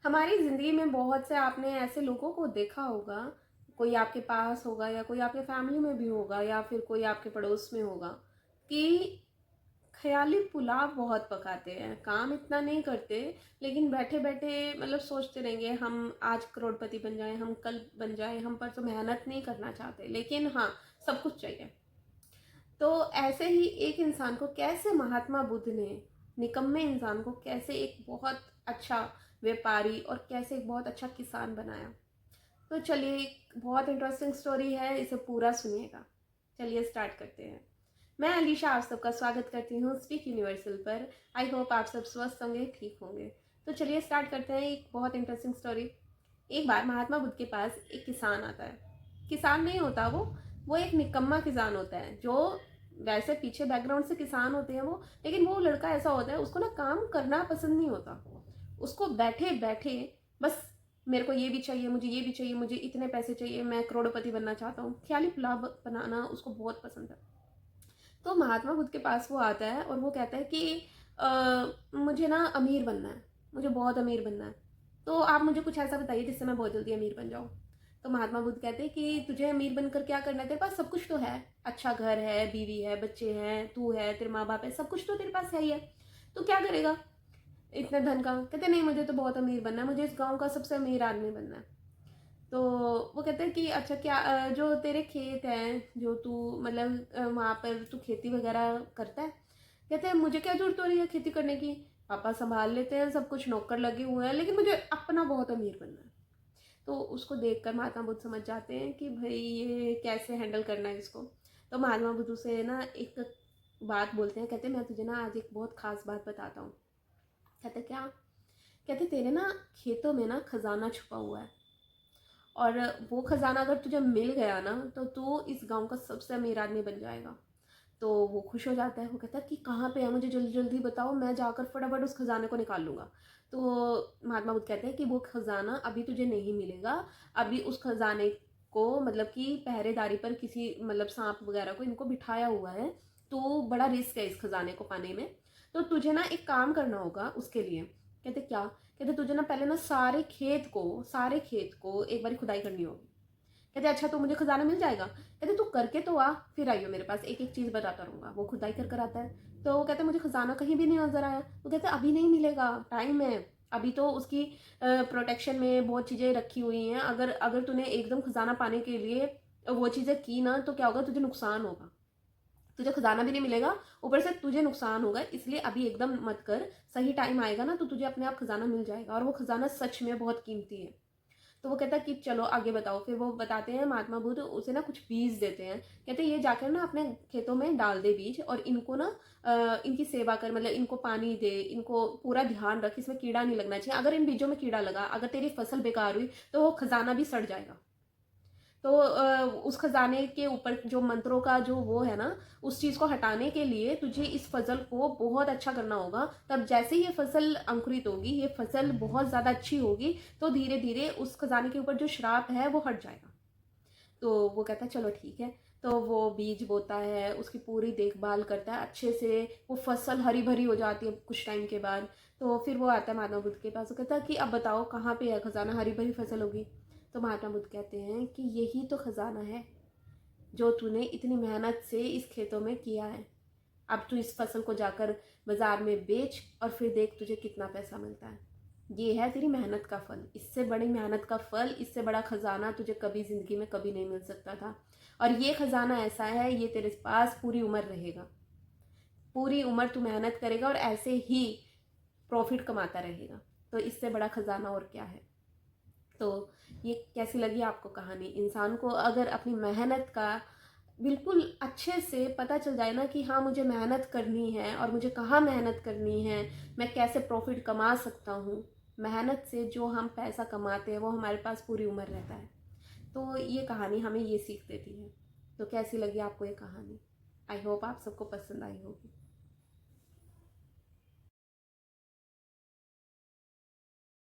हमारी ज़िंदगी में बहुत से आपने ऐसे लोगों को देखा होगा, कोई आपके पास होगा या कोई आपके फैमिली में भी होगा या फिर कोई आपके पड़ोस में होगा, कि ख़याली पुलाव बहुत पकाते हैं। काम इतना नहीं करते, लेकिन बैठे-बैठे मतलब सोचते रहेंगे हम आज करोड़पति बन जाएँ, हम कल बन जाएँ, हम पर तो मेहनत नहीं करना चाहते, लेकिन हाँ, सब कुछ चाहिए। तो ऐसे ही एक इंसान को कैसे महात्मा बुद्ध ने, निकम्मे इंसान को कैसे एक बहुत अच्छा व्यापारी और कैसे एक बहुत अच्छा किसान बनाया। तो चलिए, एक बहुत इंटरेस्टिंग स्टोरी है, इसे पूरा सुनिएगा। चलिए स्टार्ट करते हैं। मैं अलीशा आप सबका स्वागत करती हूँ स्पीक यूनिवर्सल पर। आई होप आप सब स्वस्थ होंगे, ठीक होंगे। तो चलिए स्टार्ट करते हैं एक बहुत इंटरेस्टिंग स्टोरी। एक बार महात्मा बुद्ध के पास एक किसान आता है। किसान नहीं होता वो एक निकम्मा किसान होता है, जो वैसे पीछे बैकग्राउंड से किसान होते हैं वो, लेकिन वो लड़का ऐसा होता है, उसको ना काम करना पसंद नहीं होता। उसको बैठे बैठे बस मेरे को ये भी चाहिए, मुझे ये भी चाहिए, मुझे इतने पैसे चाहिए, मैं करोड़पति बनना चाहता हूँ। ख्याली पुलाव बनाना उसको बहुत पसंद है। तो महात्मा बुद्ध के पास वो आता है और वो कहता है कि मुझे ना अमीर बनना है, मुझे बहुत अमीर बनना है। तो आप मुझे कुछ ऐसा बताइए जिससे मैं बहुत जल्दी अमीर बन जाऊँ। तो महात्मा बुद्ध कहते हैं कि तुझे अमीर बनकर क्या करना है, तेरे पास सब कुछ तो है। अच्छा घर है, बीवी है, बच्चे हैं, तू है, तेरे माँ बाप है, सब कुछ तो तेरे पास है ही है। तो क्या करेगा इतने धन का? कहते नहीं, मुझे तो बहुत अमीर बनना है, मुझे इस गांव का सबसे अमीर आदमी बनना है। तो वो कहते हैं कि अच्छा क्या जो तेरे खेत हैं, जो तू मतलब वहाँ पर तू खेती वगैरह करता है? कहते हैं मुझे क्या जरूरत हो रही है खेती करने की, पापा संभाल लेते हैं सब कुछ, नौकर लगे हुए हैं, लेकिन मुझे अपना बहुत अमीर बनना है। तो उसको देखकर महात्मा बुद्ध समझ जाते हैं कि भाई ये कैसे हैंडल करना है इसको। तो महात्मा बुद्ध से ना एक बात बोलते हैं, कहते हैं मैं तुझे ना आज एक बहुत खास बात बताता हूँ। कहते क्या? कहते तेरे ना खेतों में ना खजाना छुपा हुआ है, और वो खजाना अगर तुझे मिल गया ना तो तू इस गांव का सबसे अमीर आदमी बन जाएगा। तो वो खुश हो जाता है, वो कहता है कि कहाँ पे है, मुझे जल्दी जल्दी बताओ, मैं जाकर फटाफट उस खजाने को निकाल लूँगा। तो महात्मा बुद्ध कहते हैं कि वो खजाना अभी तुझे नहीं मिलेगा। अभी उस खजाने को मतलब कि पहरेदारी पर किसी मतलब सांप वगैरह को इनको बिठाया हुआ है, तो बड़ा रिस्क है इस खजाने को पाने में। तो तुझे ना एक काम करना होगा उसके लिए। कहते क्या? कहते तुझे ना पहले ना सारे खेत को एक बार खुदाई करनी होगी। कहते अच्छा तो मुझे खजाना मिल जाएगा? कहते तू करके तो आ, फिर आइयो मेरे पास, एक एक चीज बताता रहूंगा। वो खुदाई कर कर आता है, तो वो कहते मुझे खजाना कहीं भी नहीं नजर आया। वो कहते अभी नहीं मिलेगा, टाइम है, अभी तो उसकी प्रोटेक्शन में बहुत चीजें रखी हुई हैं। अगर अगर तूने एकदम खजाना पाने के लिए वो चीजें की ना तो क्या होगा, तुझे नुकसान होगा, तुझे खजाना भी नहीं मिलेगा, ऊपर से तुझे नुकसान होगा। इसलिए अभी एकदम मत कर, सही टाइम आएगा ना तो तुझे अपने आप खजाना मिल जाएगा, और वो खजाना सच में बहुत कीमती है। तो वो कहता है कि चलो आगे बताओ। फिर वो बताते हैं, महात्मा बुद्ध उसे ना कुछ बीज देते हैं। कहते हैं ये जाकर ना अपने खेतों में डाल दे बीज, और इनको ना इनकी सेवा कर, मतलब इनको पानी दे, इनको पूरा ध्यान रख, इसमें कीड़ा नहीं लगना चाहिए। अगर इन बीजों में कीड़ा लगा, अगर तेरी फसल बेकार हुई, तो वो खजाना भी सड़ जाएगा। तो उस खजाने के ऊपर जो मंत्रों का जो वो है ना, उस चीज को हटाने के लिए तुझे इस फसल को बहुत अच्छा करना होगा। तब जैसे ही ये फसल अंकुरित होगी, ये फसल बहुत ज्यादा अच्छी होगी, तो धीरे धीरे उस खजाने के ऊपर जो श्राप है वो हट जाएगा। तो वो कहता है चलो ठीक है। तो वो बीज बोता है, उसकी पूरी देखभाल करता है अच्छे से, वो फसल हरी भरी हो जाती है कुछ टाइम के बाद। तो फिर वो आता है महात्मा बुद्ध के पास, वो कहता है कि अब बताओ कहाँ पे है खजाना, हरी भरी फसल होगी। तो महात्मा बुद्ध कहते हैं कि यही तो खजाना है जो तूने इतनी मेहनत से इस खेतों में किया है। अब तू इस फसल को जाकर बाजार में बेच और फिर देख तुझे कितना पैसा मिलता है। ये है तेरी मेहनत का फल, इससे बड़ी मेहनत का फल, इससे बड़ा खजाना तुझे कभी जिंदगी में कभी नहीं मिल सकता था। और ये खजाना ऐसा है, ये तेरे पास पूरी उम्र रहेगा, पूरी उम्र तू मेहनत करेगा और ऐसे ही प्रॉफिट कमाता रहेगा। तो इससे बड़ा खजाना और क्या है? तो ये कैसी लगी आपको कहानी? इंसान को अगर अपनी मेहनत का बिल्कुल अच्छे से पता चल जाए ना कि हाँ मुझे मेहनत करनी है और मुझे कहाँ मेहनत करनी है, मैं कैसे प्रॉफिट कमा सकता हूँ, मेहनत से जो हम पैसा कमाते हैं वो हमारे पास पूरी उम्र रहता है। तो ये कहानी हमें ये सीख देती है। तो कैसी लगी आपको ये कहानी? आई होप आप सबको पसंद आई होगी।